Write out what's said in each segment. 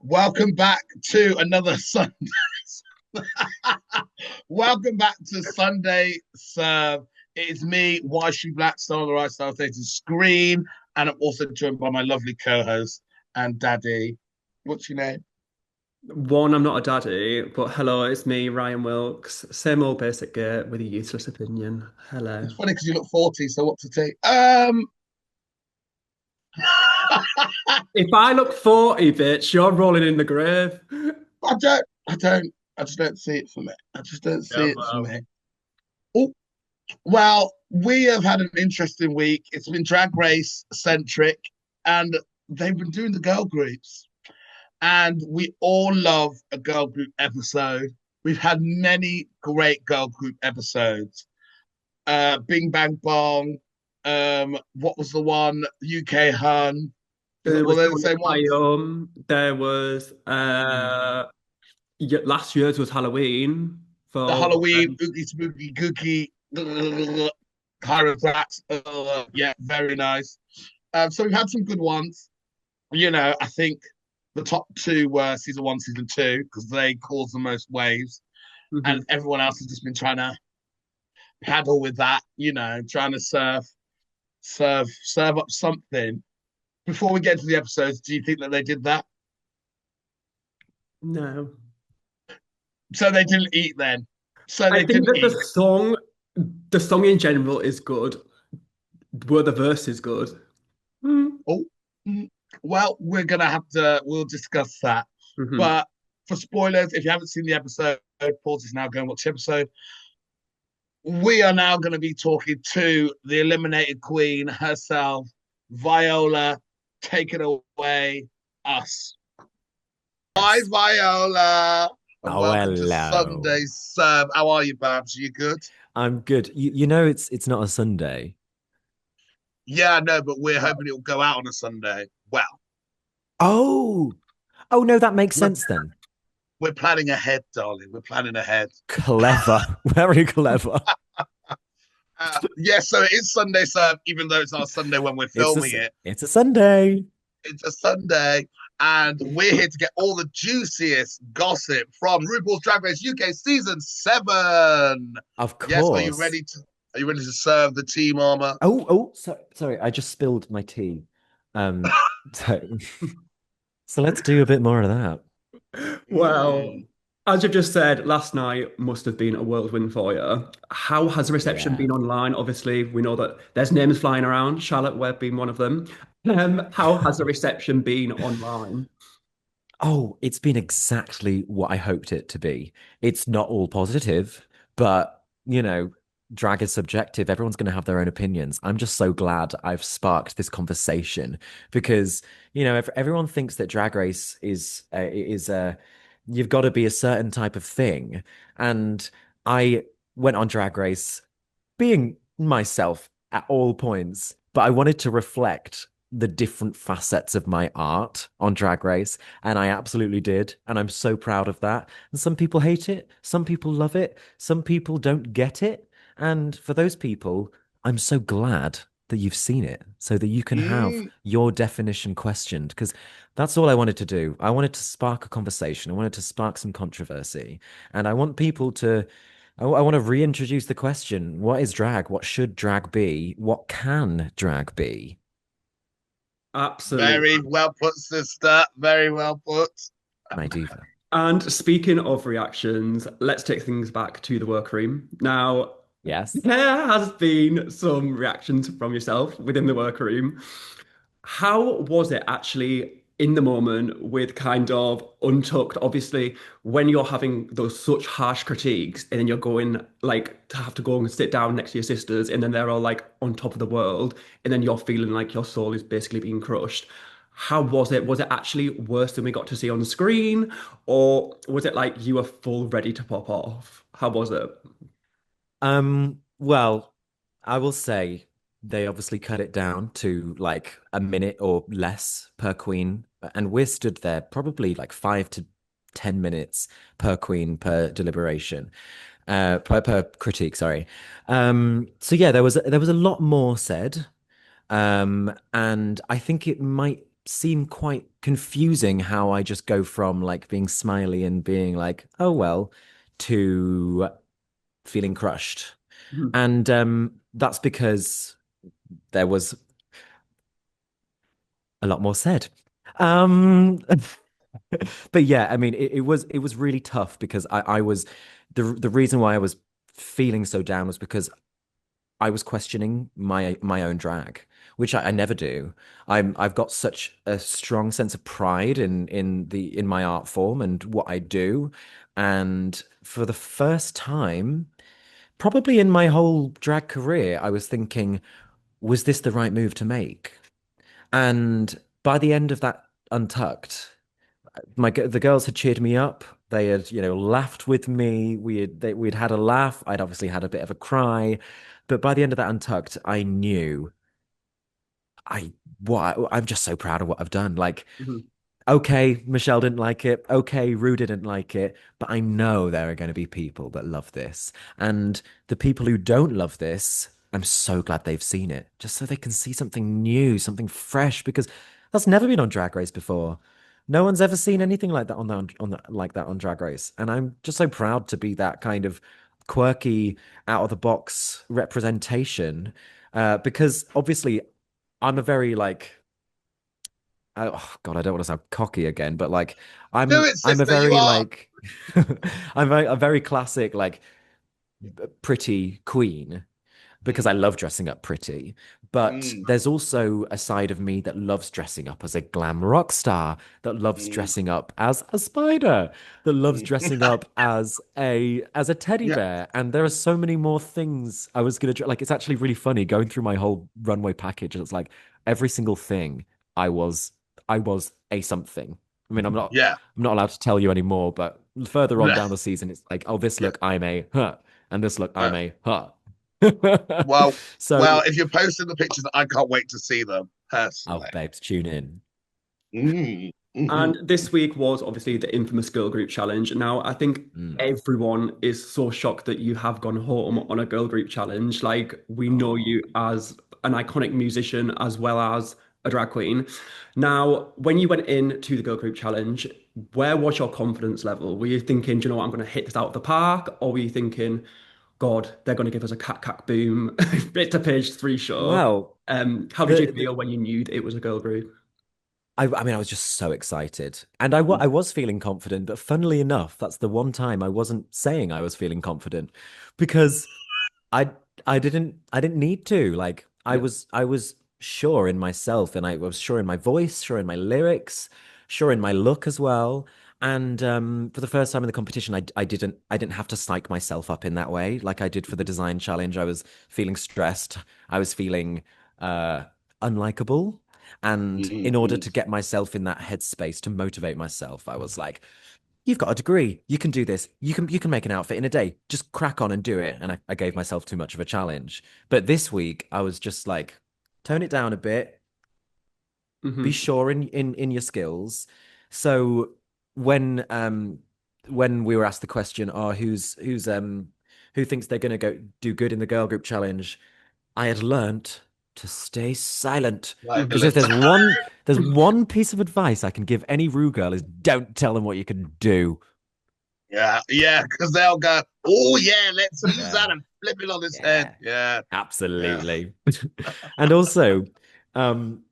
Welcome back to another Sunday. Welcome back to Sunday Serve. It is me, Yshee Blackstone on the right side of the screen, and I'm also joined by my lovely co-host and daddy. What's your name? One, I'm not a daddy, but hello, it's me, Ryan Wilks. Same old basic git with a useless opinion. It's Hello. funny because you look 40, so what to take? If I look 40, bitch, you're rolling in the grave. I just don't see it for me. I just don't Yeah, see it for well. me. Oh, well, we have had an interesting week. It's been drag race centric, and they've been doing the girl groups. And we all love a girl group episode. We've had many great girl group episodes. Bing Bang Bong. What was the one? UK Hun. There Were was they the Don't same Get My ones? There was yeah, last year's was Halloween The for Halloween Oogie Spooky Googie Chiropracts. Yeah, very nice. So we've had some good ones. I think the top two were season one, season two, because they caused the most waves, and Mhm. everyone else has just been trying to paddle with that, trying to serve up something. Before we get into the episodes, do you think that they did that? No. So they didn't eat then. So I they think didn't that eat. the song in general is good. Were the verses good? Mm. Oh, mm, well, we'll discuss that. Mhm. But for spoilers, if you haven't seen the episode, pause this now, go and watch the episode. We are now going to be talking to the eliminated queen herself, Viola. Take it away, us. Hi, Yes. Viola, and Oh, welcome to hello. Sunday Serve. How are you, Babs? Are you good? I'm good. You know it's not a Sunday. Yeah, no, but we're Well, hoping it'll go out on a Sunday. Well, oh, oh no, that makes we're sense then. we're planning ahead, darling. We're planning ahead. Clever. Very clever. Yeah, so it is Sunday Serve, even though it's not a Sunday when we're It's a filming it. it's a Sunday. It's a Sunday, and we're here to get all the juiciest gossip from RuPaul's Drag Race UK season 7. Of Yes, course. are you ready to serve the team armor? Sorry, I just spilled my tea. Um, so so let's do a bit more of that. Well, Mm. as you've just said, last night must have been a whirlwind for you. How has the reception Yeah. been online? Obviously, we know that there's names flying around, Charlotte Webb being one of them. How has the reception been online? Oh, it's been exactly what I hoped it to be. It's not all positive, but drag is subjective. Everyone's going to have their own opinions. I'm just so glad I've sparked this conversation because, everyone thinks that drag race is you've got to be a certain type of thing. And I went on drag race being myself at all points, but I wanted to reflect the different facets of my art on Drag Race, and I absolutely did. And I'm so proud of that. And some people hate it, some people love it, some people don't get it. And for those people, I'm so glad that you've seen it so that you can have Mm. your definition questioned because that's all I wanted to do. I wanted to spark a conversation. I wanted to spark some controversy. And I want people to I want to reintroduce the question. What is drag? What should drag be? What can drag be? Absolutely. Very well put, sister. Very well put. My diva. And speaking of reactions, let's take things back to the workroom. Now, Yes. there has been some reactions from yourself within the workroom. How was it actually in the moment with kind of untucked? Obviously, when you're having those such harsh critiques and then you're going like to have to go and sit down next to your sisters and then they're all like on top of the world and then you're feeling like your soul is basically being crushed. How was it? Was it actually worse than we got to see on the screen? Or was it like you were full ready to pop off? How was it? Well, I will say they obviously cut it down to like a minute or less per queen, and we're stood there probably like 5 to 10 minutes per queen per deliberation, per critique, sorry. So yeah, there was a lot more said. And I think it might seem quite confusing how I just go from like being smiley and being like, oh well, to feeling crushed. Mhm. And that's because there was a lot more said. Um, but yeah, I mean, it was really tough because I was the reason why I was feeling so down was because I was questioning my own drag, which I never do. I've got such a strong sense of pride in my art form and what I do, and for the first time, probably in my whole drag career, I was thinking, was this the right move to make? And by the end of that Untucked, the girls had cheered me up. They had, laughed with me. We'd had a laugh. I'd obviously had a bit of a cry, but by the end of that Untucked, I knew I'm just so proud of what I've done. Like, Mhm. okay, Michelle didn't like it. Okay, Rue didn't like it, but I know there are going to be people that love this, and the people who don't love this, I'm so glad they've seen it, just so they can see something new, something fresh, because that's never been on Drag Race before. No one's ever seen anything like that like that on Drag Race, and I'm just so proud to be that kind of quirky, out of the box representation. Because obviously, I'm a very like oh God, I don't want to sound cocky again, but like Do I'm it, I'm a sister. You very are. like a very classic like pretty queen because I Mm, love dressing up pretty. But mm, there's also a side of me that loves dressing up as a glam rock star, that loves mm, dressing up as a spider, that loves mm. dressing up as a teddy Yeah. bear. And there are so many more things I was gonna like. It's actually really funny going through my whole runway package. And it's like every single thing I was I was a something. I mean, Yeah. I'm not allowed to tell you anymore, but further on Yeah. down the season, it's like, oh, this Yeah. look, I'm a huh, and this look, I'm Uh, a huh. well, So, if you're posting the pictures, I can't wait to see them oh, personally. babes, tune in. Mm, And mhm. this week was obviously the infamous girl group challenge. Now, I think Mm. everyone is so shocked that you have gone home on a girl group challenge. Like, we know Oh, you as an iconic musician as well as a drag queen. Now, when you went into the girl group challenge, where was your confidence level? Were you thinking, do you know what, I'm going to hit this out of the park? Or were you thinking, God, they're going to give us a cat cat boom, it's a page three show? well, How did you the feel when you knew that it was a girl group? I mean, I was just so excited, and I Mm. was feeling confident. But funnily enough, that's the one time I wasn't saying I was feeling confident because I I didn't need to. Like Yeah. I was sure in myself, and I was sure in my voice, sure in my lyrics, sure in my look as well. And for the first time in the competition, I didn't have to psych myself up in that way like I did for the design challenge. I was feeling stressed. I was feeling uh unlikable. And in order Mhm. to get myself in that headspace to motivate myself, I was like, you've got a degree. You can do this. You can make an outfit in a day. Just crack on and do it. And I gave myself too much of a challenge. But this week I was just like, tone it down a bit, be Hmm. sure in your skills. So when when we were asked the question, oh, who thinks they're gonna go do good in the girl group challenge, I had learnt to stay silent. Because if Silence. there's one piece of advice I can give any Rue girl is don't tell them what you can do. Yeah, yeah, because they'll go, oh yeah, let's use Yeah. that and flip it on his head. Yeah, Yeah, yeah, absolutely. And also, um,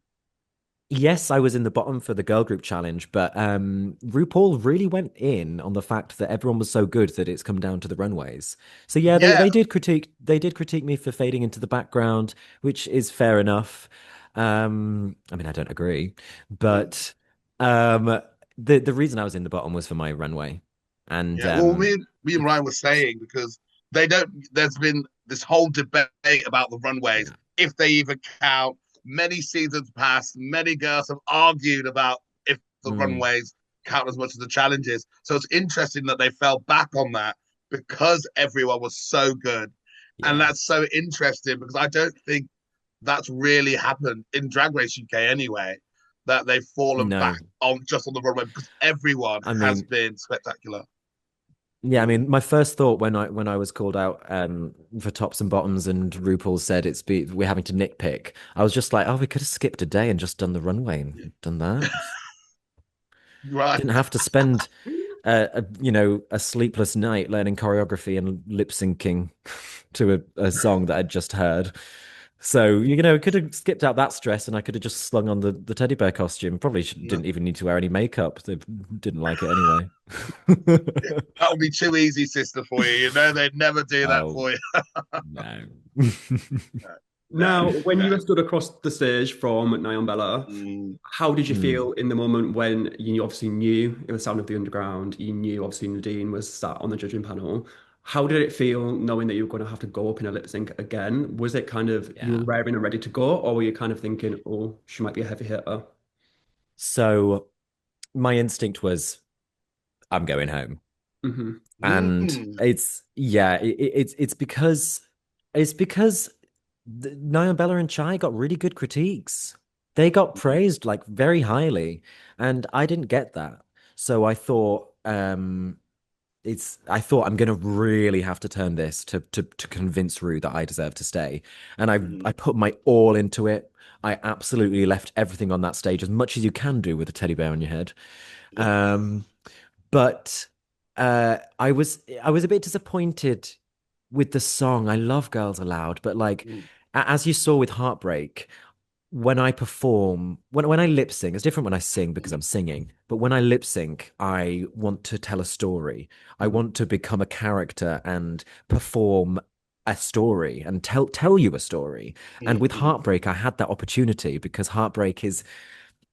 yes, I was in the bottom for the girl group challenge, but RuPaul really went in on the fact that everyone was so good that it's come down to the runways. So yeah, yeah. they did critique me for fading into the background, which is fair enough. I mean, I don't agree, Mm, but the reason I was in the bottom was for my runway, and yeah. Well, me and Ryan were saying because they don't. There's been this whole debate about the runways, yeah. if they even count. Many seasons past, many girls have argued about if the Mm, runways count as much as the challenges. So it's interesting that they fell back on that because everyone was so good, and yeah. that's so interesting because I don't think that's really happened in Drag Race UK anyway. That they've fallen back No, on just on the runway because everyone I has mean, been spectacular. Yeah, I mean, my first thought when I was called out for tops and bottoms and RuPaul said we're having to nitpick. I was just like, oh, we could have skipped a day and just done the runway and done that. Right. Didn't have to spend a sleepless night learning choreography and lip syncing to a song that I'd just heard. So, could have skipped out that stress and I could have just slung on the teddy bear costume. Probably didn't even need to wear any makeup. They didn't like it anyway. That would be too easy, sister, for you. You know, they'd never do that Oh, for you. no. No, Now, when you no. were stood across the stage from Nyan Bella, Mm, how did you Mm. feel in the moment when you obviously knew it was Sound of the Underground? You knew obviously Nadine was sat on the judging panel. How did it feel knowing that you were going to have to go up in a lip sync again? Was it kind of you were Yeah. raring and ready to go, or were you kind of thinking, oh, she might be a heavy hitter? So my instinct was I'm going home. Hmm. And mm, it's because Nia Bella and Chai got really good critiques. They got praised like very highly, and I didn't get that. So I thought I'm gonna really have to turn this to convince Rue that I deserve to stay. And I mm. put my all into it. I absolutely left everything on that stage as much as you can do with a teddy bear on your head. Um, but I was a bit disappointed with the song. I love Girls Aloud, but like Mm, as you saw with Heartbreak, when I perform, when I lip sync, it's different when I sing because mm, I'm singing, but when I lip sync, I want to tell a story. I Hmm. want to become a character and perform a story and tell you a story. And mm, with mm, Heartbreak, I had that opportunity because Heartbreak is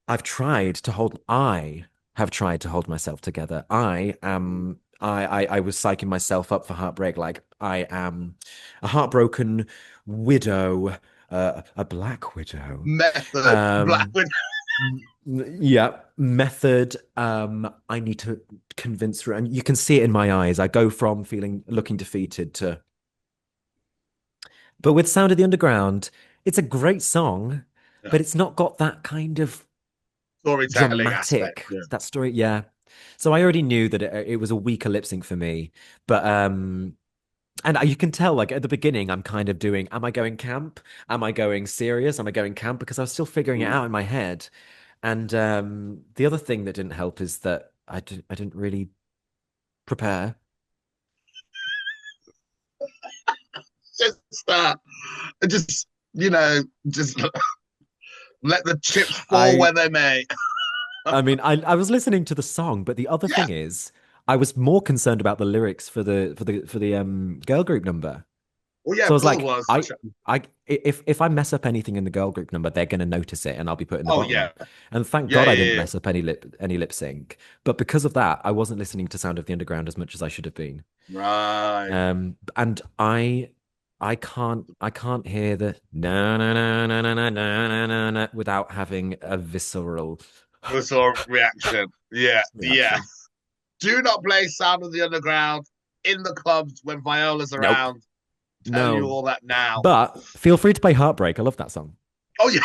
I have tried to hold myself together. mm. I was psyching myself up for heartbreak. Like I am a heartbroken widow, a black widow. Method. Um, Blackwood. yeah, method. I need to convince her, and you can see it in my eyes. I go from looking defeated to, but with Sound of the Underground, it's a great song, Yeah. but it's not got that kind of Storytelling aspect. dramatic Yeah. that story. Yeah, so I already knew that it was a weaker lip sync for me, but and you can tell like at the beginning I'm kind of doing, am I going camp, am I going serious, am I going camp, because I was still figuring it Mm. out in my head. And the other thing that didn't help is that I didn't really prepare. Just that. Just, you know, just let the chips fall I where they may. I mean, I was listening to the song, but the other Yeah. thing is I was more concerned about the lyrics for the girl group number. Well, yeah, So I of was course it like, was. if I mess up anything in the girl group number, they're gonna notice it and I'll be put in the Oh, yeah. bottom. And thank Yeah, God I didn't yeah, mess up any lip sync. But because of that, I wasn't listening to Sound of the Underground as much as I should have been. yeah. Right. And I can't hear the na na na na na na na na na without having a visceral The sort of reaction. Yeah, yeah. reaction. Do not play Sound of the Underground in the clubs when Viola's Nope. around. Telling you No. all that now. But feel free to play Heartbreak. I love that song. Oh, yeah.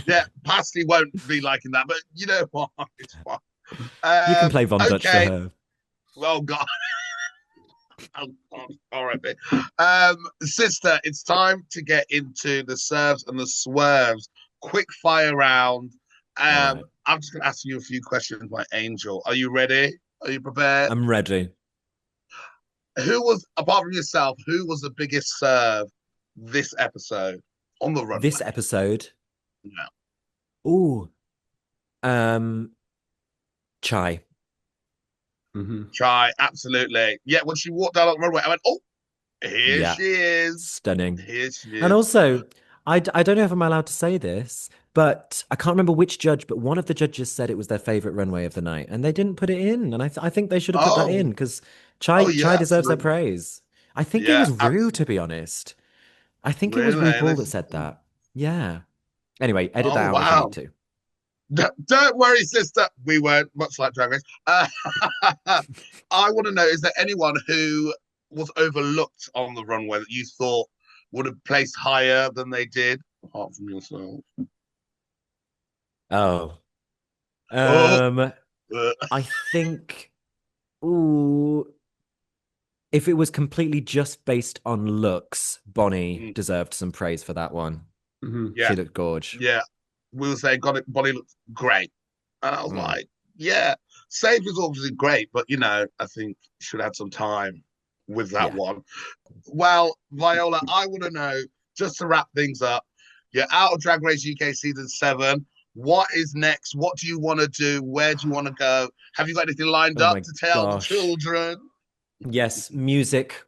Yeah, Pasty won't be liking that, but you know what? It's fine. You can play Von Dutch for Okay. her. Oh, God. Oh, God. All right, babe. Sister, it's time to get into the serves and the swerves. Quick fire round. All right. I'm just going to ask you a few questions, my angel. Are you ready? Are you prepared? I'm ready. Who was, apart from yourself, who was the biggest serve this episode on the This runway? episode. No. Ooh. Um, Chai. Hmm. Try, absolutely. Yeah, when she walked down the runway, I went, oh, here Yeah. she is. Stunning. Here she And is. also, I don't know if I'm allowed to say this, but I can't remember which judge, but one of the judges said it was their favorite runway of the night, and they didn't put it in. And I think they should have put that in Oh, because oh Chai yeah, deserves their absolutely. praise. I think it Yeah, was Rue, to be honest. I think it was really. RuPaul that said that. Yeah. Anyway, edit Oh, that out if you need wow. to. Don't worry, sister. We weren't much like Drag Race. I want to know, is there anyone who was overlooked on the runway that you thought would have placed higher than they did, apart from yourself? Oh. Oh, Um, uh, I think. Ooh, if it was completely just based on looks, Bonnie Mm, deserved some praise for that one. Mhm. She yeah, looked gorge. yeah. Will say got it. Bonnie looks great, and I was Mm, like, yeah. Safe is obviously great, but I think should have some time with that yeah. one. Well, Viola, I want to know, just to wrap things up, you're out of Drag Race UK season 7. What is next? What do you want to do? Where do you want to go? Have you got anything lined Oh up my to tell the gosh. children? Yes, music,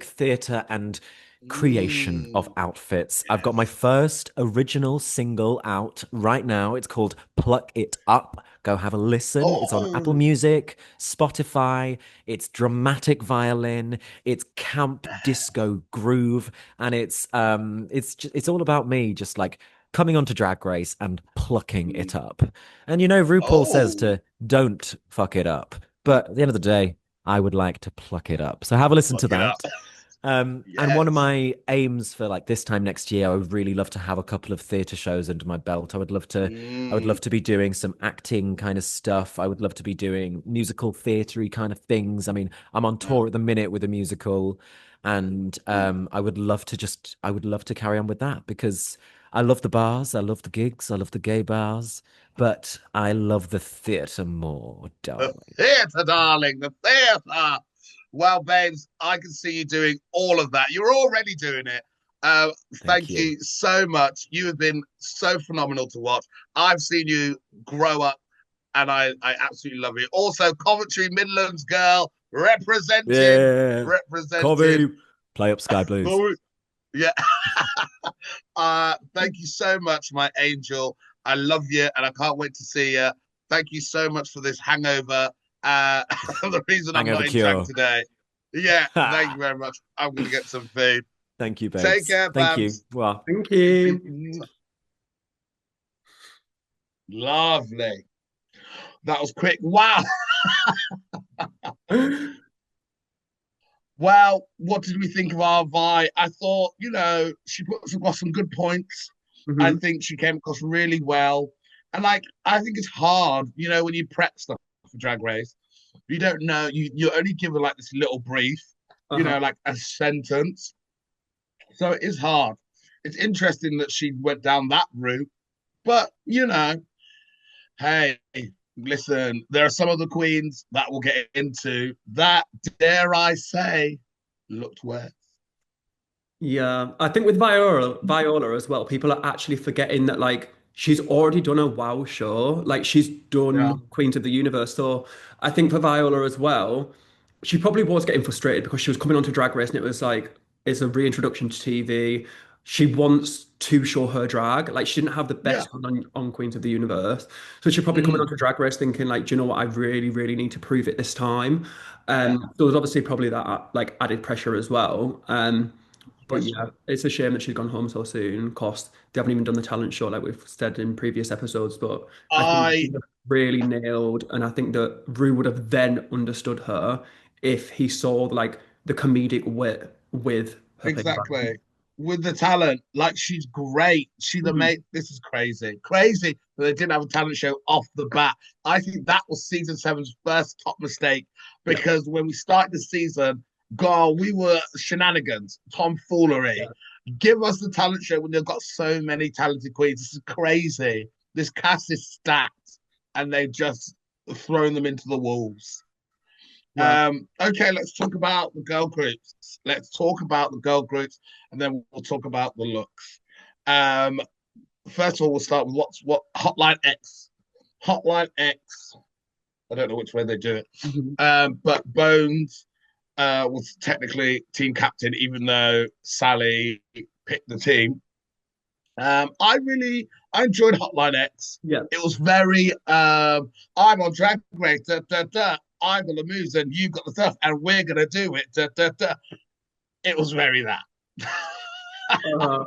theatre, and creation of Mm, outfits. I've got my yes. first original single out right now. It's called Pluck It Up. Go have a listen. It's on Apple Oh, Music, Spotify. It's dramatic violin. It's camp disco groove, and it's all about me just like coming onto Drag Race and plucking it up. And RuPaul says oh, to don't fuck it up. But at the end of the day, I would like to pluck it up. So have a listen look to it up. that. And one of Yes. my aims for like this time next year, I would really love to have a couple of theatre shows under my belt. I would Mm, love to be doing some acting kind of stuff. I would love to be doing musical theatre kind of things. I mean, I'm on mm, tour at the minute with a musical, and mm. I would love to carry on with that because I love the bars, I love the gigs, I love the gay bars, but I love the theatre more, The darling. theatre, darling, the theatre. Well, babes, I can see you doing all of that. You're already doing it. Uh, Thank Thank you. you so much. You have been so phenomenal to watch. I've seen you grow up, and I absolutely love you. Also, Coventry Midlands girl, representing, Yeah. representing. Kobe, play up Sky Blues. Yeah. Thank you so much, my angel. I love you, and I can't wait to see you. Thank you so much for this hangover. Uh, the reason I'm Hangover not in drag cure. today. Yeah, thank you Ha! very much. I'm gonna get some food. Thank you, Take babes. care, Thank you. Bams. Well, Thank you. Lovely. That was quick. Wow. Well, what did we think of our Vi? I thought, she put across some good points. I Mhm. think she came across really well. And like, I think it's hard, when you prep stuff for Drag Race, you don't know, you only give her like this little brief, Uh-huh. like a sentence. So it is hard. It's interesting that she went down that route, but hey, listen, there are some of the queens that we'll get into that, dare I say, looked worse. Yeah, I think with Viola as well, people are actually forgetting that like she's already done a WoW show, like she's Yeah. done Queens of the Universe. So I think for Viola as well, she probably was getting frustrated because she was coming onto Drag Race and it was like it's a reintroduction to TV. She wants to show her drag. Like she didn't have the Yeah. best on Queens of the Universe. So she's probably coming Mm, onto Drag Race thinking like, do you know what? I really, really need to prove it this time. yeah. So there's obviously probably that like added pressure as well. But Especially. yeah, it's a shame that she's gone home so soon. Of course, they haven't even done the talent show like we've said in previous episodes. But I think she I was really nailed, and I think that Rue would have then understood her if he saw like the comedic wit with her playback. exactly with the talent, like she's great. She's a Mhm. mate. This is crazy, crazy that they didn't have a talent show off the bat. I think that was season 7's first top mistake Yeah, because when we started the season, God, we were shenanigans, tomfoolery. yeah. Give us the talent show when they've got so many talented queens. This is crazy. This cast is stacked, and they've just thrown them into the wolves. Well, Okay, let's talk about the girl groups. Let's talk about the girl groups, and then we'll talk about the looks. Um, First of all, we'll start with what Hotline X. Hotline X. I don't know which way they do it, mhm. but Bones was technically team captain, even though Sally picked the team. I enjoyed Hotline X. Yeah. It was very I'm on Drag Race, da, da, da. I'm the Lamuse and you got the stuff, and we're gonna do it. Da, da, da. It was very that. Uh,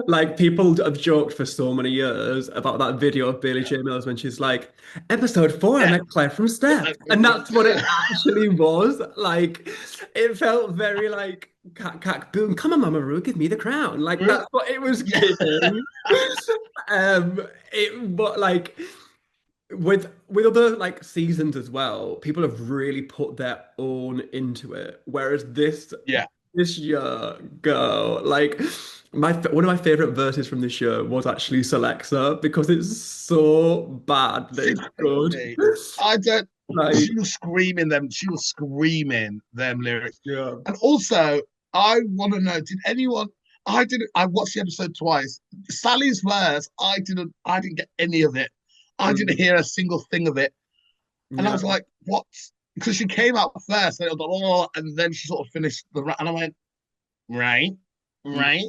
like people have joked for so many years about that video of Bailey J. Mills when she's like, episode 4, I Yeah. met Claire from Step. And that's what it actually was. Like, it felt very like, boom, come on, Mama Ru, give me the crown. Like, that's what it was Yeah. giving. But like, with other like seasons as well, people have really put their own into it. Whereas Yeah, this year, girl, like one of my favorite verses from this year was actually Celexa because it's so bad that she's it's good. crazy. I don't. Like, She was screaming them. She was screaming them lyrics. yeah, And also, I want to know: did anyone? I didn't. I watched the episode twice. Sally's verse. I didn't. I didn't get any of it. I didn't mm, hear a single thing of it. And I yeah. was like, "What?" Because she came out first, and, I was like, oh, and then she sort of finished the. And I went, right, right.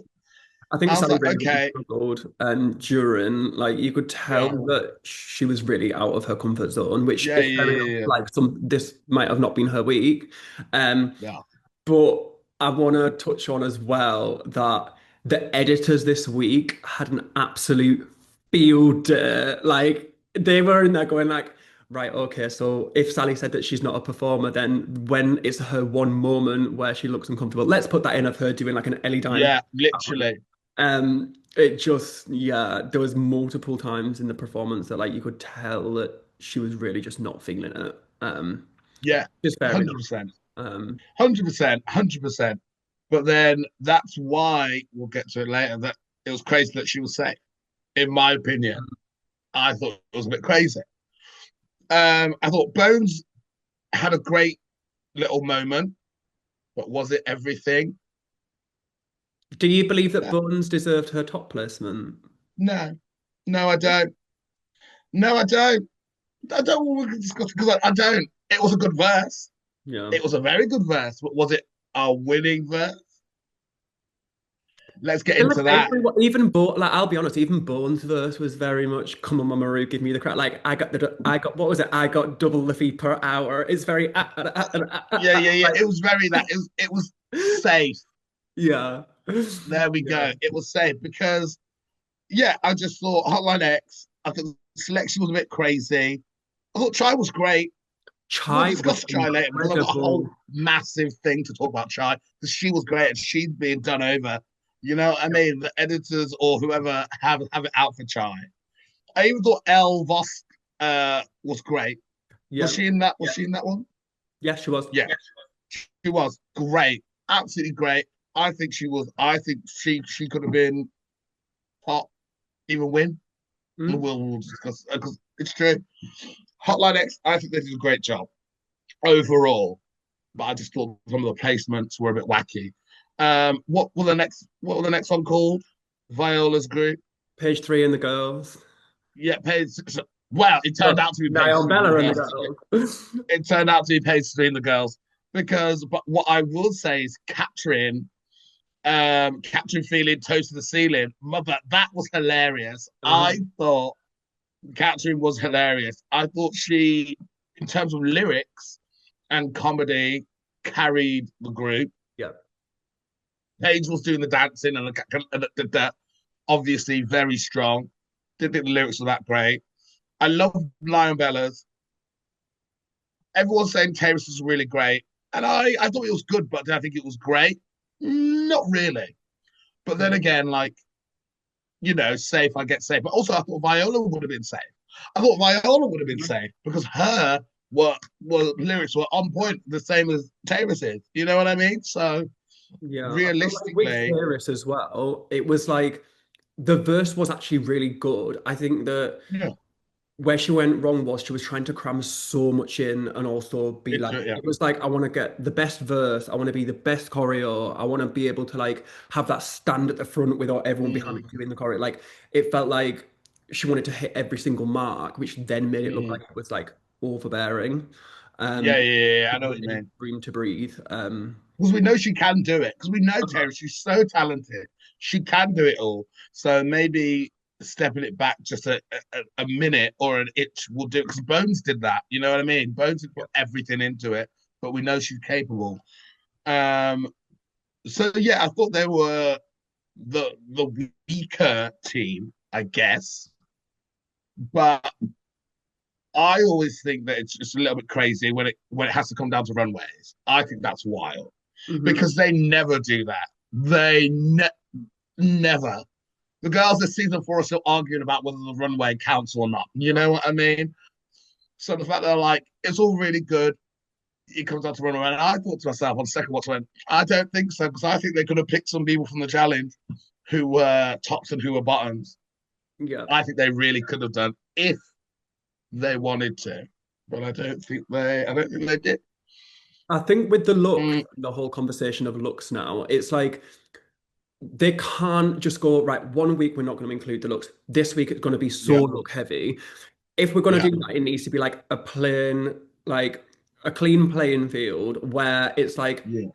I think I was Sally like, really, really okay, struggled, and during, like, you could tell yeah, that she was really out of her comfort zone, which yeah, is fair yeah, enough. yeah, Like, this might have not been her week, um, yeah. but I want to touch on as well that the editors this week had an absolute field day. Like, they were in there going like, right, okay, so if Sally said that she's not a performer, then when it's her one moment where she looks uncomfortable, let's put that in of her doing like an Ellie Diamond. Yeah, literally. It just, yeah, there was multiple times in the performance that like you could tell that she was really just not feeling it. Yeah, Just fair enough. 100%. Um, 100%, 100%. But then that's why we'll get to it later. That it was crazy that she was safe. In my opinion, I thought it was a bit crazy. I thought Bones had a great little moment, but was it everything? do you believe that No, Buns deserved her top placement? no, no, I don't. No, I don't. I don't want to discuss because I don't. It was a good verse. Yeah. It was a very good verse, but was it a winning verse? Let's get And like into that. everyone, even Bo, like I'll be honest, even Bones' verse was very much "Come on, Mama Ru, give me the credit." Like I got what was it? I got double the fee per hour. It's very Yeah, yeah, yeah. like It was very that. It was safe. yeah, There we yeah. go. It was safe because yeah, I just thought Hotline X. I thought the selection was a bit crazy. I thought Chai was great. We'll Chai was discuss Chai later because I've got a whole incredible. massive thing to talk about Chai because she was great and she's being done over. You know what I mean? The editors or whoever have it out for Chai. I even thought Elle Voss was great. Was Yeah, she in that? Was she in that one? yeah, she was. Yeah, she was great, absolutely great. I think she was. I think she could have been top, even win. Mm. We'll discuss because it's true. Hotline X, I think they did a great job overall, but I just thought some of the placements were a bit wacky. What were the next one called? Viola's group. Page three in the girls. Yeah, page. Well, it turned Look, out to be page Niall three in the Bella and the girls. girls. It turned out to be page three in the girls because. But what I will say is, Catherine feeling toast to the ceiling. Mother, that was hilarious. Uh-huh. I thought Catherine was hilarious. I thought she, in terms of lyrics and comedy, carried the group. Yeah. Paige was doing the dancing and obviously very strong. Didn't think the lyrics were that great. I love Lion Bellas. Everyone's saying Terrace was really great. And I thought it was good, but did I think it was great? Not really. But then Mm. again, like, safe, I get safe. But also, I thought Viola would have been safe. I thought Viola would have been safe because her lyrics were on point, the same as Terrace's. You know what I mean? So Yeah, I felt like with realistically, Paris as well, it was like the verse was actually really good. I think that yeah, where she went wrong was she was trying to cram so much in and also be like, yeah. it was like, I want to get the best verse, I want to be the best choreo, I want to be able to like have that stand at the front without everyone behind me Mm, doing the choreo. Like it felt like she wanted to hit every single mark, which then made it look like mm. it was like overbearing. Yeah, But yeah, yeah, yeah, I didn't know what give you any mean. room to breathe. Because we know she can do it. Because we know Terry, she's so talented. She can do it all. So maybe stepping it back just a minute or an inch will do it. Because Bones did that. You know what I mean? Bones had put everything into it, but we know she's capable. Um, so yeah, I thought they were the weaker team, I guess. But I always think that it's just a little bit crazy when it has to come down to runways. I think that's wild mhm. because they never do that. Never. The girls this season 4 are still arguing about whether the runway counts or not. You know what I mean? So the fact that they're like, it's all really good, it comes down to run around. And I thought to myself on second watch, went, I don't think so, because I think they could have picked some people from the challenge who were tops and who were bottoms. Yeah. I think they really could have done if they wanted to, but I don't think they did. I think with the look, Mm, the whole conversation of looks now, it's like they can't just go, right, one week we're not going to include the looks. This week it's going to be so yeah, look heavy. If we're going yeah, to do that, it needs to be like a plain, like a clean playing field where it's like yeah,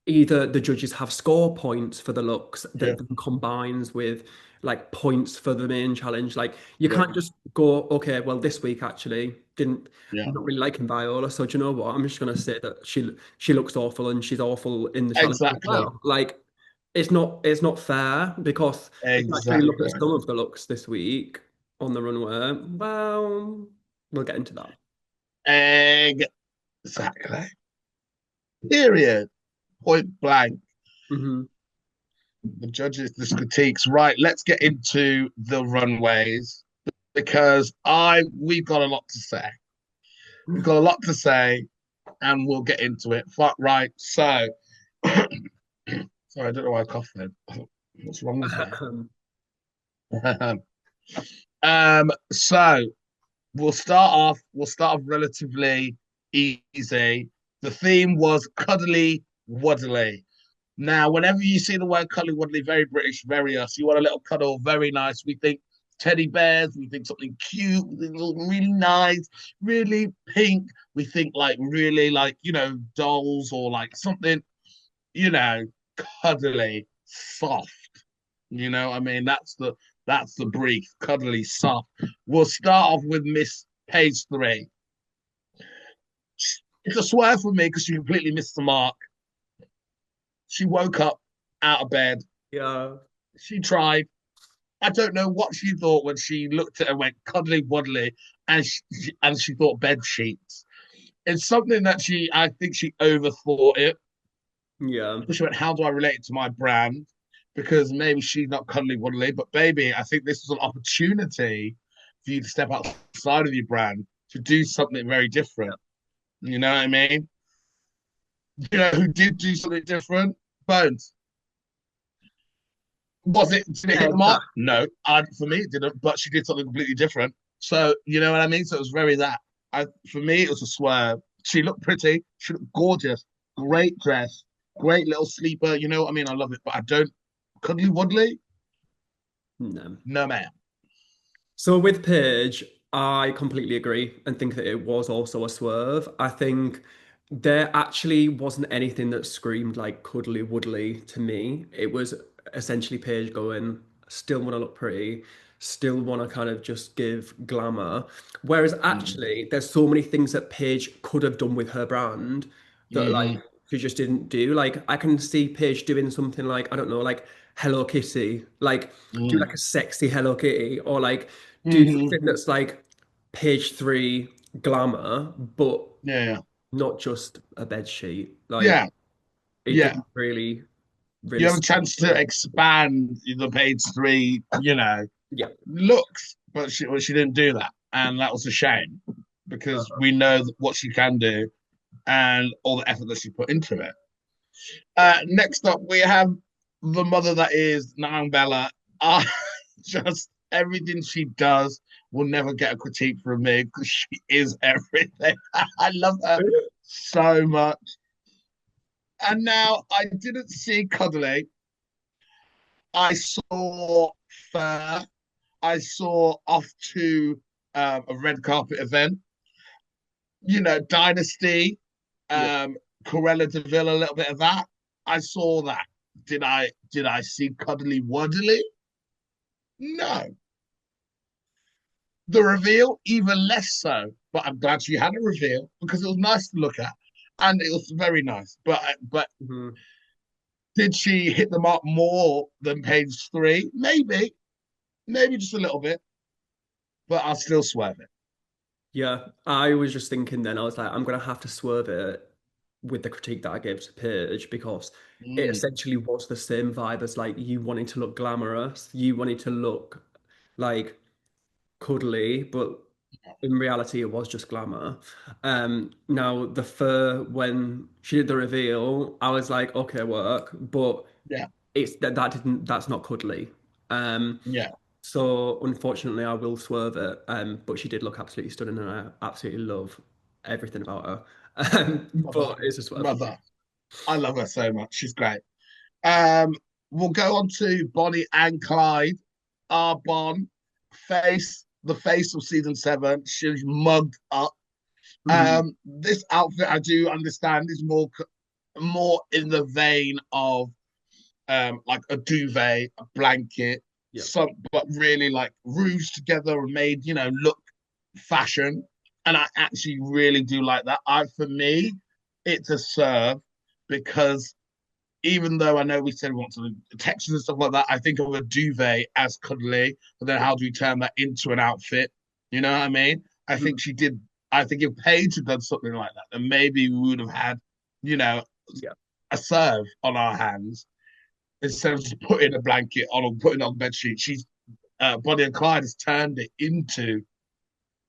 either the judges have score points for the looks yeah, that then combines with like points for the main challenge. Like you yeah, can't just go, okay, well this week actually didn't yeah. not really liking Viola, so do you know what? I'm just gonna say that she looks awful and she's awful in the challenge as Exactly, well. Like it's not fair because if you actually look at exactly, some of the looks this week on the runway, well, we'll get into that. exactly. Period. Point blank. Hmm. The judges, the critiques. Right, let's get into the runways because I we've got a lot to say. We've got a lot to say, and we'll get into it. Right. So, sorry, I don't know why I coughed then. What's wrong with me? So we'll start off relatively easy. The theme was cuddly wuddly. Now, whenever you see the word cuddly wuddly, very British, very us. You want a little cuddle, very nice. We think teddy bears, we think something cute, we think something really nice, really pink. We think like really like, dolls or like something, you know, cuddly, soft. I mean, that's the brief, cuddly, soft. We'll start off with Miss Page 3. It's a swear for me because she completely missed the mark. She woke up out of bed. Yeah. She tried. I don't know what she thought when she looked at her and went cuddly wuddly, and she thought bed sheets. It's something that I think she overthought it. Yeah. She went, how do I relate it to my brand? Because maybe she's not cuddly wuddly, but baby, I think this was an opportunity for you to step outside of your brand to do something very different. You know what I mean? You know who did do something different? Bones. Did it hit the mark? Exactly. No. For me, it didn't, but she did something completely different. So, you know what I mean? So it was very that. For me, it was a swerve. She looked pretty. She looked gorgeous. Great dress. Great little sleeper. You know what I mean? I love it, but I don't. Cuddly Woodley? No. No, man. So with Paige, I completely agree and think that it was also a swerve. I think there actually wasn't anything that screamed like cuddly woodly to me. It was essentially Paige going, still want to look pretty, still want to kind of just give glamour. Whereas actually, there's so many things that Paige could have done with her brand that like Mm-hmm. she just didn't do. Like I can see Paige doing something like, I don't know, like Hello Kitty, like do like a sexy Hello Kitty or like do Mm-hmm. something that's like page 3 glamour, but Yeah. not just a bed sheet. Like Yeah. it Yeah. didn't really, You really have a stand chance for to me. expand the page 3, Yeah. looks, but she didn't do that. And that was a shame because we know what she can do and all the effort that she put into it. Next up, we have the mother that is Nang Bella. Uh, just everything she does will never get a critique from me because she is everything. I love her so much. And now I didn't see Cuddly. I saw Fair. I saw off to a red carpet event. Dynasty, Yeah. Corella Deville, a little bit of that. I saw that. Did I see Cuddly Wuddly? No. The reveal, even less so. But I'm glad she had a reveal because it was nice to look at, and it was very nice. But Mhm. did she hit the mark more than page 3? Maybe just a little bit, but I'll still swerve it. Yeah. I was just thinking then, I was like, I'm gonna have to swerve it with the critique that I gave to Paige because it Mm, essentially was the same vibe as like you wanting to look glamorous, you wanting to look like cuddly, but in reality, it was just glamour. Now the fur, when she did the reveal, I was like, okay, work, but Yeah, that's not cuddly. Um, yeah, so unfortunately, I will swerve it. But she did look absolutely stunning, and I absolutely love everything about her. mother, But it's a swerve. mother. I love her so much. She's great. Um, we'll go on to Bonnie and Clyde. Our Bon, the face of season 7. She's mugged up. Mhm. This outfit I do understand is more in the vein of like a duvet, a blanket, Yeah. some but really like rouged together and made, look fashion. And I actually really do like that. For me, it's a serve because even though I know we said we want some textures and stuff like that, I think of a duvet as cuddly, but then how do we turn that into an outfit? You know what I mean? I think Mhm. she did. I think if Paige had done something like that, then maybe we would have had, you know, Yeah. a serve on our hands instead of just putting a blanket on or putting on the bed sheet. She's Bonnie and Clyde has turned it into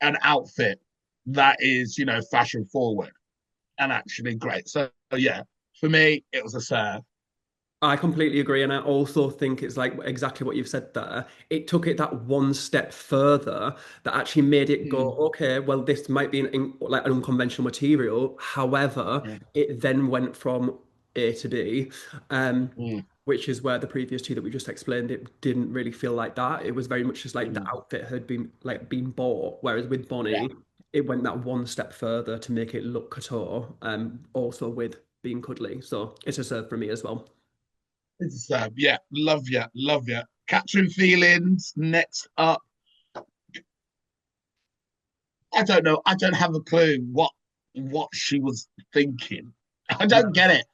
an outfit that is, fashion forward and actually great. So yeah, for me, it was a serve. I completely agree, and I also think it's like exactly what you've said there. It took it that one step further that actually made it go, Mm, okay, well, this might be like an unconventional material. However, mm, it then went from A to B, mm, which is where the previous two that we just explained, it didn't really feel like that. It was very much just like the mm. outfit had been bought, whereas with Yeah, Bonnie, it went that one step further to make it look couture, also with being cuddly. So it's a serve for me as well. it's a serve. Yeah, love you, love you. Catching feelings. Next up, I don't know. I don't have a clue what she was thinking. I don't Yeah. get it.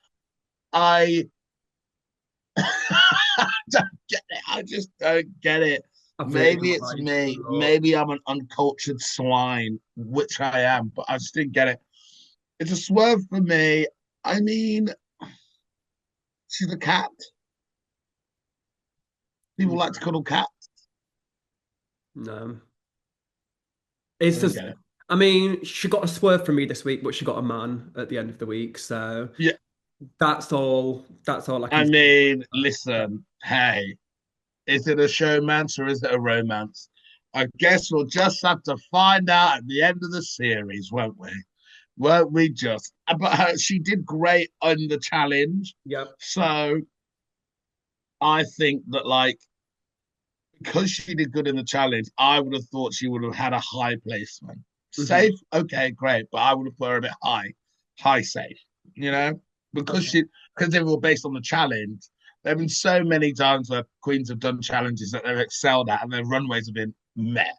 I don't get it. I just don't get it. I've written Maybe about it's that in me. so Maybe I'm an uncultured swine, which I am, but I just didn't get it. It's a swerve for me. I mean, she's a cat. People like to cuddle cats. no. I It's don't just get it. I mean, she got a swerve from me this week, but she got a man at the end of the week. So Yeah, that's all I I can say. mean, Yeah. listen, hey, is it a showmance or is it a romance? I guess we'll just have to find out at the end of the series, won't we? Won't we just? But she did great on the challenge. Yep. So I think that, like, because she did good in the challenge, I would have thought she would have had a high placement. Hmm. Safe, okay, great. But I would have put her a bit high safe, you know? Because Okay. because they were based on the challenge. There have been so many times where queens have done challenges that they've excelled at and their runways have been met.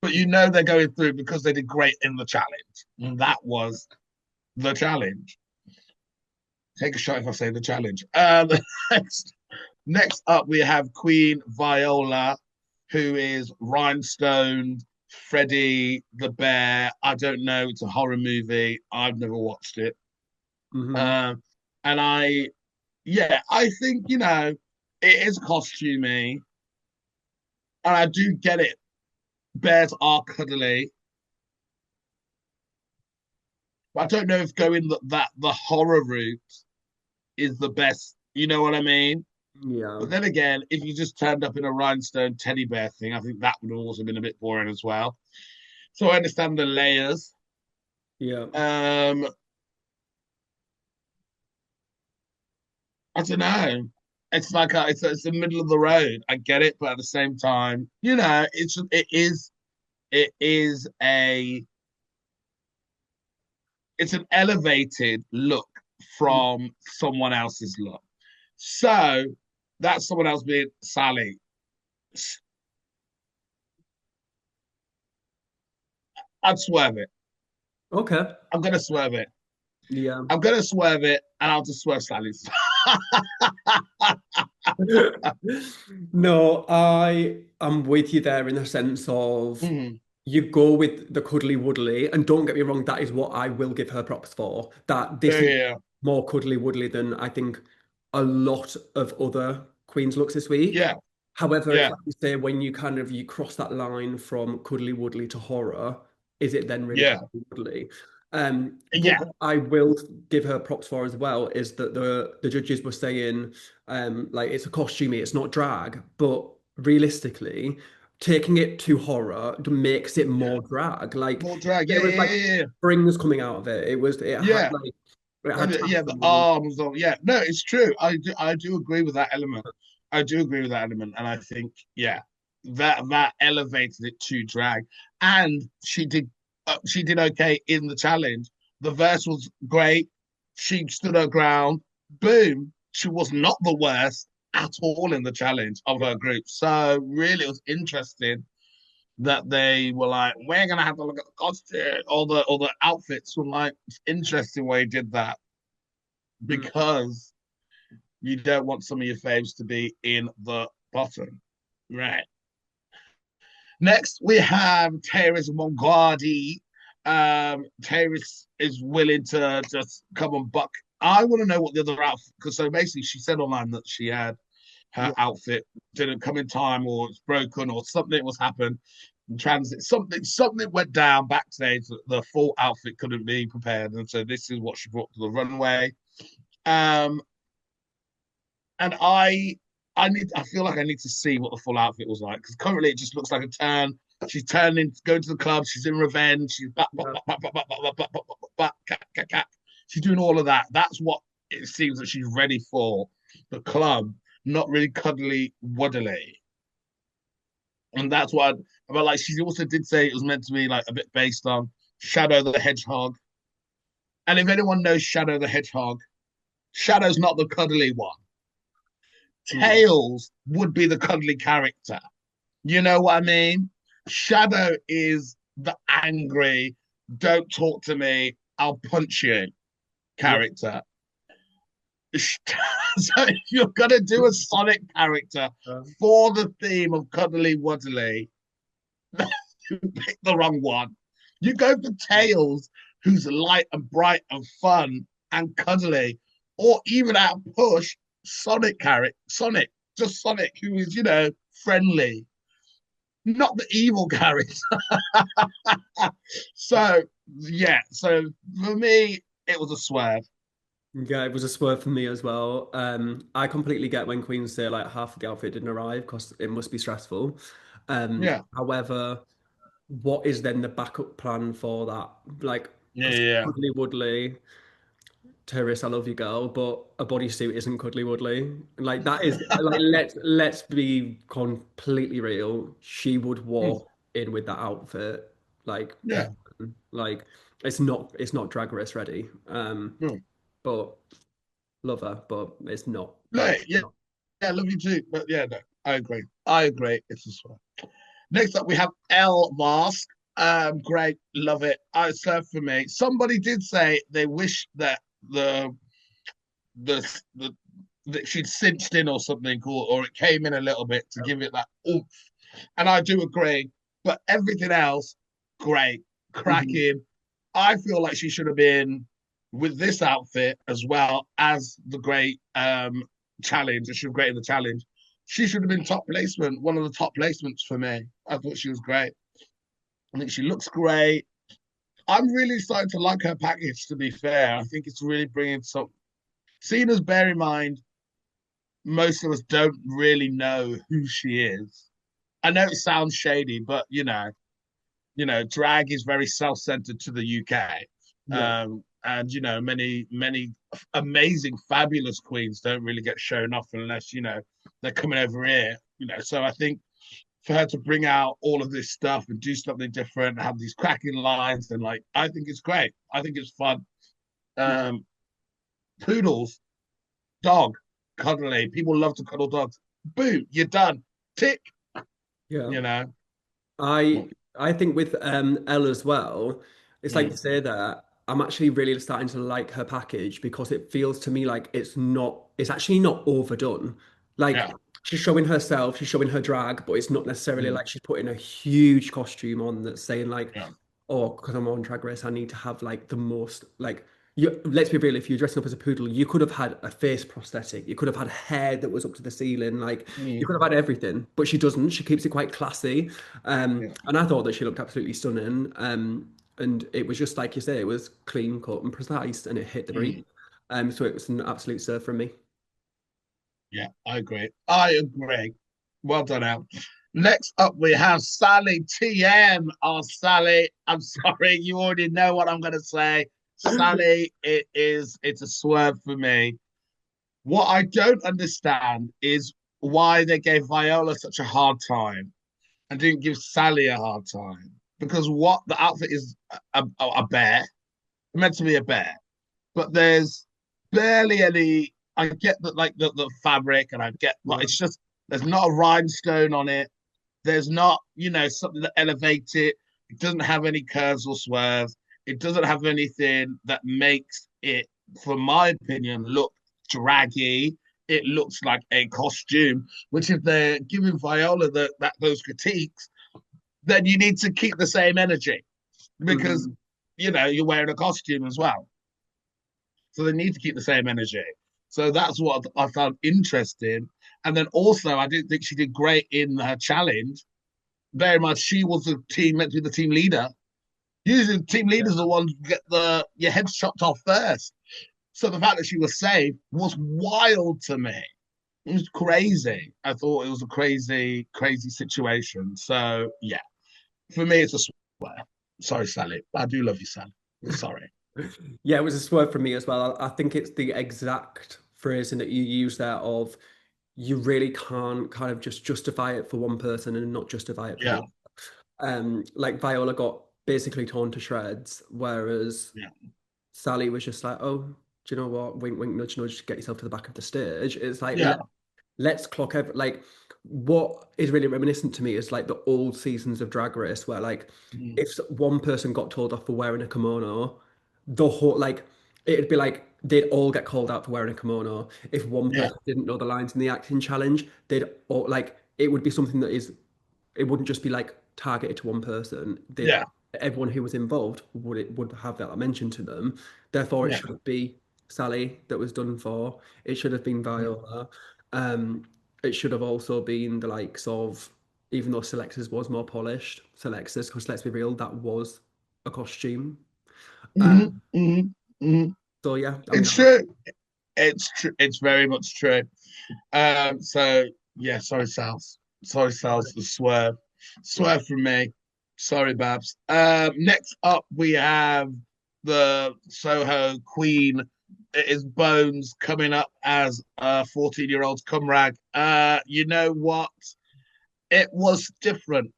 But they're going through because they did great in the challenge. And that was the challenge. Take a shot if I say the challenge. Next, next up, we have Queen Viola, who is Rhinestone, Freddie the Bear. I don't know. It's a horror movie. I've never watched it. Hmm. Um, and I think, it is costumey. And I do get it. Bears are cuddly. But I don't know if going the horror route is the best. You know what I mean? Yeah. But then again, if you just turned up in a rhinestone teddy bear thing, I think that would have also been a bit boring as well. So I understand the layers. Yeah. Um, I don't know. It's like it's the middle of the road. I get it, but at the same time, it is it's an elevated look from someone else's look. So that's someone else being Sally. I'd swerve it. Okay. I'm gonna swerve it. Yeah. I'm gonna swerve it, and I'll just swerve Sally's. No, I am with you there in the sense of Mm, you go with the cuddly wuddly, and don't get me wrong, that is what I will give her props for. That yeah, this is yeah, more cuddly wuddly than I think a lot of other Queen's looks this week. yeah. However, it's Yeah, like you say, when you kind of you cross that line from cuddly wuddly to horror, is it then really yeah, cuddly wuddly? But yeah, what I will give her props for as well is that the judges were saying, like it's a costume, it's not drag, but realistically, taking it to horror makes it yeah. more drag. Like More drag. there Yeah, was yeah, like yeah, yeah. springs coming out of it. It had Yeah. like it And had yeah, the tassels. arms of yeah. No, it's true. I do agree with that element. I do agree with that element, and I think yeah, that elevated it to drag, and she did okay in the challenge. The verse was great. She stood her ground. Boom. She was not the worst at all in the challenge of her group. So really, it was interesting that they were like, we're gonna have to look at the costume, all the outfits. Were like, it's interesting way he did that Mm. because you don't want some of your faves to be in the bottom. Right. Next, we have Terrace Mongardi. Terrace is willing to just come and buck. I want to know what the other outfit, because so basically she said online that she had her Yeah. outfit didn't come in time or it's broken or something was happened in transit. Something went down backstage. The full outfit couldn't be prepared, and so this is what she brought to the runway. Um, and I feel like I need to see what the full outfit was like because currently it just looks like a turn. She's turning, going to the club. She's in revenge. She's back, back, Yeah. back, back, back, back, back, back, back, back, cat, cat, cat. She's doing all of that. That's what it seems that she's ready for. The club, not really cuddly wuddly, and that's what. But like she also did say it was meant to be like a bit based on Shadow the Hedgehog. And if anyone knows Shadow the Hedgehog, Shadow's not the cuddly one. Mm. Tails would be the cuddly character. You know what I mean? Shadow is the angry, don't talk to me, I'll punch you Yeah. character. So if you're gonna do a Sonic character for the theme of cuddly wuddly, you pick the wrong one. You go for Tails, who's light and bright and fun and cuddly, or even out push Sonic character, Sonic, just Sonic, who is friendly, not the evil character. So yeah, so for me, it was a swerve. Yeah, it was a swerve for me as well. I completely get when queens say like half of the outfit didn't arrive because it must be stressful. Yeah, However, what is then the backup plan for that? Like, yeah, because yeah, cuddly wuddly, Terrace, I love you, girl, but a bodysuit isn't cuddly wuddly. Like that is like let's be completely real. She would mm, walk in with that outfit like yeah. like it's not drag race ready. Mm. But love her, but it's not No, like yeah, not. yeah, love you too. But yeah, no, I agree. I agree. It's a swerve. Next up, we have L Mask. Great, love it. I served for me. Somebody did say they wish that the that she'd cinched in or something, or it came in a little bit to give it that oomph. And I do agree. But everything else, great, Mhm. cracking. I feel like she should have been with this outfit as well as the great challenge. She was great in the challenge. She should have been top placement, one of the top placements for me. I thought she was great. I think she looks great. I'm really starting to like her package, to be fair. I think it's really bringing some. Seeing as bear in mind, most of us don't really know who she is. I know it sounds shady, but drag is very self-centered to the UK. Yeah. And many amazing, fabulous queens don't really get shown off unless they're coming over here. So I think for her to bring out all of this stuff and do something different, and have these cracking lines, and like I think it's great. I think it's fun. Um, Poodles, dog, cuddly. People love to cuddle dogs. Boom, you're done. Tick. Yeah. You know. I I think with Elle as well, it's like you Mm, say that I'm actually really starting to like her package because it feels to me like it's actually not overdone. Like yeah. she's showing herself, she's showing her drag, but it's not necessarily Mm, like she's putting a huge costume on that's saying like, yeah. oh, because I'm on Drag Race, I need to have like the most like let's be real, if you're dressing up as a poodle, you could have had a face prosthetic, you could have had hair that was up to the ceiling, like you Mm, could have had everything, but she doesn't. She keeps it quite classy. yeah. And I thought that she looked absolutely stunning. And it was just like you say, it was clean cut and precise and it hit the brief. Mm, So it was an absolute serve from me. yeah, I agree. I agree. Well done, Al. Next up, we have Sally TM. Oh, Sally, I'm sorry, you already know what I'm going to say. Sally, it's a swerve for me. What I don't understand is why they gave Viola such a hard time and didn't give Sally a hard time. Because what the outfit is a bear, meant to be a bear, but there's barely any. I get that, like the fabric, and I get, but Yeah. it's just there's not a rhinestone on it. There's not, something that elevates it. It doesn't have any curves or swerves. It doesn't have anything that makes it, for my opinion, look draggy. It looks like a costume, which if they're giving Viola those critiques, then you need to keep the same energy because, Mm. you're wearing a costume as well. So they need to keep the same energy. So that's what I found interesting. And then also, I didn't think she did great in her challenge. Very much, she was the team meant to be the team leader. Usually, the team leaders are the ones who get your heads chopped off first. So the fact that she was saved was wild to me. It was crazy. I thought it was a crazy, crazy situation. So yeah, for me, it's a swear. Sorry, Sally. I do love you, Sally. I'm sorry. Yeah, it was a swerve from me as well. I think it's the exact phrasing that you use there of you really can't kind of just justify it for one person and not justify it for the Yeah, other. Like Viola got basically torn to shreds, whereas yeah, Sally was just like, "Oh, do you know what? Wink, wink, nudge, nudge. Get yourself to the back of the stage." It's like yeah. let's clock every like what is really reminiscent to me is like the old seasons of Drag Race where like Mm, if one person got told off for wearing a kimono, the whole like it'd be like they'd all get called out for wearing a kimono. If one yeah, person didn't know the lines in the acting challenge, they'd all like it would be something that is it wouldn't just be like targeted to one person. They'd yeah, everyone who was involved would have that mentioned to them. Therefore, it yeah. should be Sally that was done for. It should have been Mm, Viola. Um, it should have also been the likes of, even though Selexis was more polished, Selexis, because let's be real, that was a costume. Um, mhm, mhm, mhm. so yeah, I mean, It's true. It's true. It's very much true. So yeah, sorry, Sals. Sorry, Sals. The swerve, swerve from me. Sorry, Babs. Next up we have the Soho Queen. It is Bones coming up as a 14-year-old's cum rag. You know what? It was different.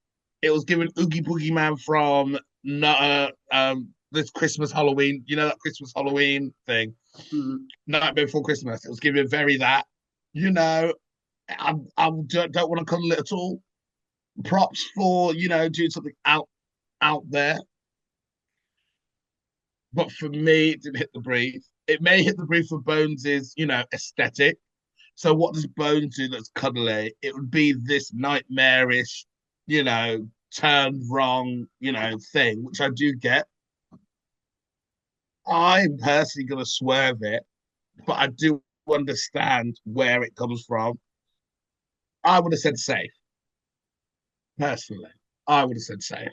It was given Oogie Boogie Man from this Christmas Halloween. You know that Christmas Halloween thing, mm, Nightmare Before Christmas. It was giving very that. You know, I don't want to cuddle it at all. Props for doing something out there, but for me, it didn't hit the brief. It may hit the brief for Bones's aesthetic. So what does Bones do that's cuddly? It would be this nightmarish, turned wrong, thing, which I do get. I'm personally gonna swerve it, but I do understand where it comes from. I would have said safe, personally. I would have said safe.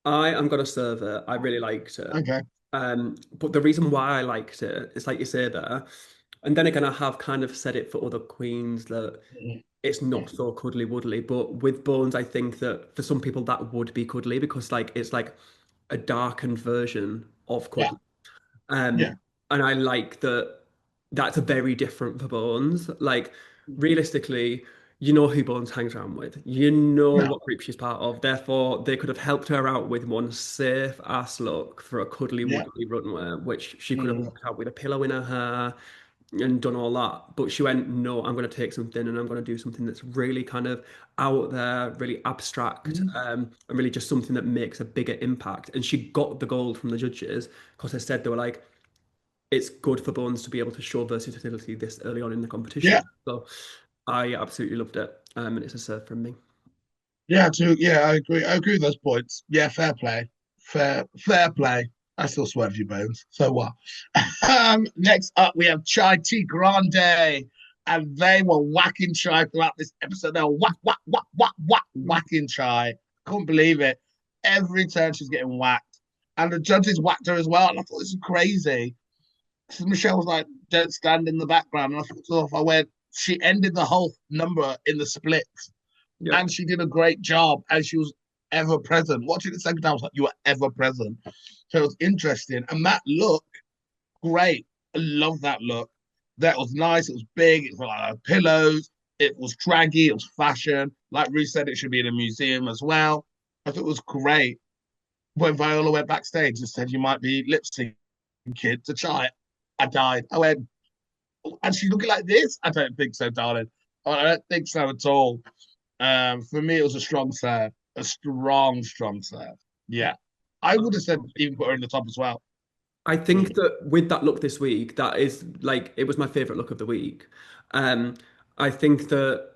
I am gonna serve it. I really liked it. Okay. But the reason why I liked it is like you say there, and then again, I have kind of said it for other queens that it's not so cuddly wuddly. But with Bones, I think that for some people that would be cuddly because like it's like a darkened version of Yeah. cuddly. Yeah. And I like that that's a very different for Bones. Like realistically, you know who Bones hangs around with. You know Yeah. what group she's part of. Therefore, they could have helped her out with one safe ass look for a cuddly Yeah. woodly runway, which she could have Mm. walked out with a pillow in her hair and done all that. But she went, no, I'm going to take something and I'm going to do something that's really kind of out there, really abstract, Mm. and really just something that makes a bigger impact. And she got the gold from the judges because they said they were like, it's good for Bones to be able to show versatility this early on in the Yeah. competition. So I absolutely loved it. And it's a serve from me. Yeah. Too. Yeah. I agree. I agree with those points. Yeah. Fair play. Fair play. I still swear you bones. So what? Next up, we have Chai Tea Grande. And they were whacking Chai throughout this episode. They were whacking Chai. Couldn't believe it. Every turn she's getting whacked. And the judges whacked her as well. And I thought this was crazy. So Michelle was like, don't stand in the background. And I thought to myself, I went, she ended the whole number in the splits. Yeah. And she did a great job. And she was ever present. Watching the second time, I was like, you were ever present. So it was interesting. And that look, great. I love that look. That was nice. It was big. It was like pillows. It was draggy. It was fashion. Like Ruth said, it should be in a museum as well. I thought it was great. When Viola went backstage and said, you might be lip syncing, kid, to try it, I died. I went, and she's looking like this? I don't think so, darling. I don't think so at all. For me, it was a strong serve. A strong serve. Yeah. I would have said even put her in the top as well. I think that with that look this week, that is like it was my favorite look of the week. Um, I think that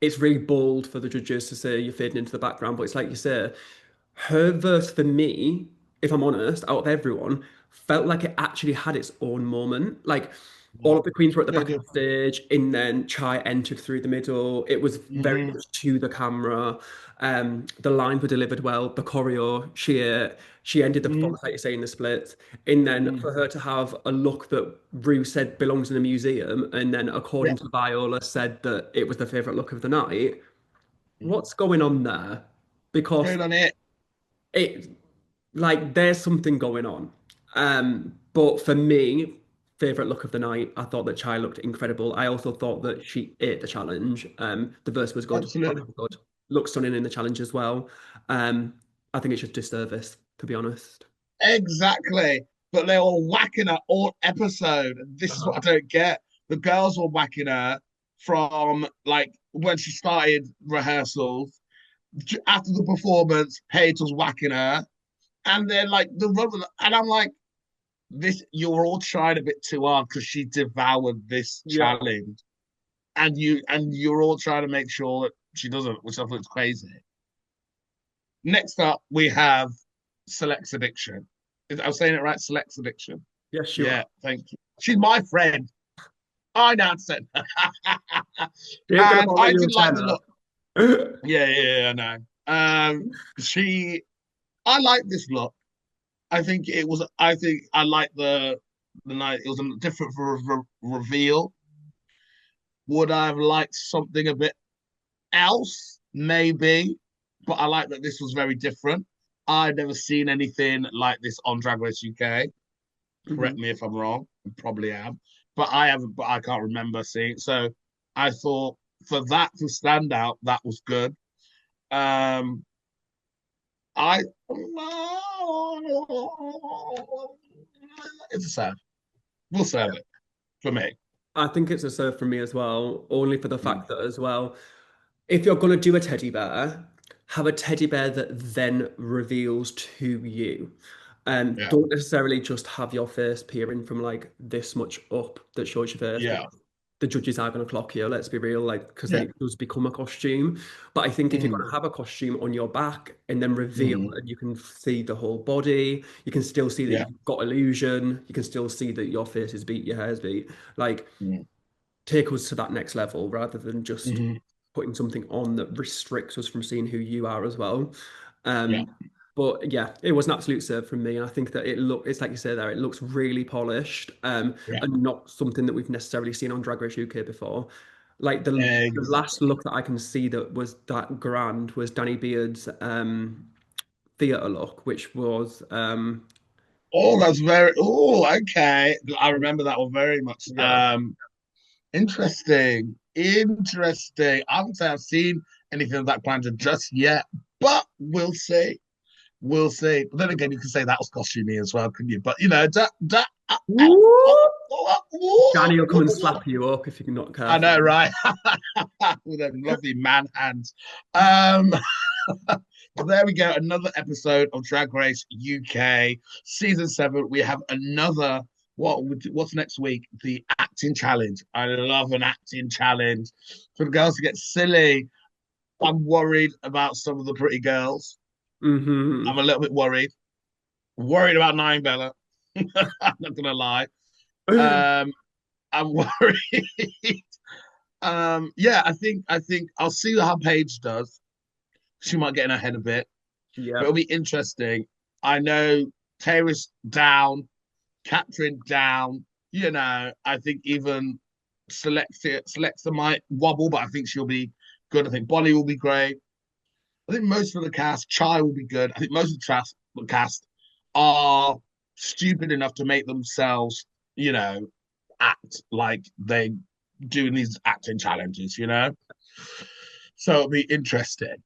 it's really bold for the judges to say you're fading into the background, but it's like you say, her verse for me, if I'm honest, out of everyone, felt like it actually had its own moment. Like all of the queens were at the They back of do. the stage, and then Chai entered through the middle. It was very Mm-hmm. much to the camera. The lines were delivered well. The choreo, she ended the Mm-hmm. performance, like you say, in the splits. And then Mm-hmm. for her to have a look that Rue said belongs in a museum, and then Yeah. according to Viola, said that it was the favorite look of the night. What's going on there? Because Straight on it. it like there's something going on. But for me, favorite look of the night, I thought that Chai looked incredible. I also thought that she ate the challenge. The verse was good, Absolutely. was good, looked stunning in the challenge as well. Um, I think it's just disservice, to be honest. Exactly. But they were whacking her all episode. And this is what I don't get. The girls were whacking her from like when she started rehearsals. After the performance, Paige was whacking her. And then like the run and I'm like, this you're all trying a bit too hard because she devoured this Yeah. challenge. And you're all trying to make sure that she doesn't, which I thought was crazy. Next up, we have Select's Addiction. I'm saying it right, Select's Addiction. Yes, you are. Yeah, thank you. She's my friend. I now said, You're gonna and call I you a did like the tenner. look. Yeah, I know. She, I like this look. I think it was. I think I like the night. It was a different reveal. Would I have liked something a bit else? Maybe, but I like that this was very different. I've never seen anything like this on Drag Race UK. Correct Mhm. me if I'm wrong. I probably am, but I haven't. But I can't remember seeing. So I thought for that to stand out, that was good. Um, I it's a serve. We'll serve it for me. I think it's a serve from me as well, only for the Mm. fact that as well, if you're gonna do a teddy bear, have a teddy bear that then reveals to you. Yeah, Don't necessarily just have your face peering from like this much up that shows your face yeah, because the judges are going to clock you, let's be real, like because then yeah. it does become a costume. But I think if you're going Mm, to have a costume on your back and then reveal mm, and you can see the whole body, you can still see that yeah. you've got illusion, you can still see that your face is beat, your hair's beat. Like Mm, take us to that next level rather than just mhm, putting something on that restricts us from seeing who you are as well. yeah, Um, but yeah, it was an absolute serve from me, and I think that it's like you say there, it looks really polished, yeah. and not something that we've necessarily seen on Drag Race UK before. Like the last Exactly. look that I can see that was that grand was Danny Beard's theatre look, which was Oh, that's very. Oh, okay. I remember that one very much. yeah. Interesting. Interesting. I haven't say I've seen anything of that kind just yet, but we'll see. We'll see. But then again, you can say that was costumey as well, couldn't you? But you know, Woo! oh, Danny will come and slap you up if you're not I careful. know, right? With them lovely man hands. Um, but there we go. Another episode of Drag Race UK season 7. We have another. What's next week? The acting challenge. I love an acting challenge for the girls to get silly. I'm worried about some of the pretty girls. I'm Hmm. a little bit worried. Worried about Nine Bella. I'm not gonna lie. Um, I'm worried. Yeah, I think I'll see how Paige does. She might get in her head a bit, but Yeah. it'll be interesting. I know Taylor's down, Catherine down. I think even Selecta might wobble, but I think she'll be good. I think Bonnie will be great. I think most of the cast, Chai will be good. I think most of the cast are stupid enough to make themselves, act like they doing these acting challenges. So it'll be interesting.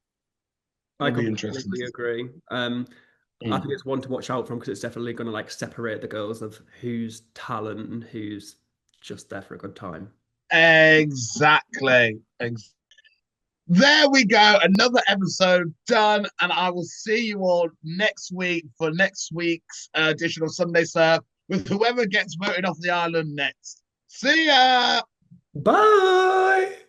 I It'll be interesting. completely agree. I think Mm. it's one to watch out from because it's definitely going to like separate the girls of who's talent and who's just there for a good time. Exactly. There we go. Another episode done. And I will see you all next week for next week's edition of Sunday Surf with whoever gets voted off the island next. See ya. Bye.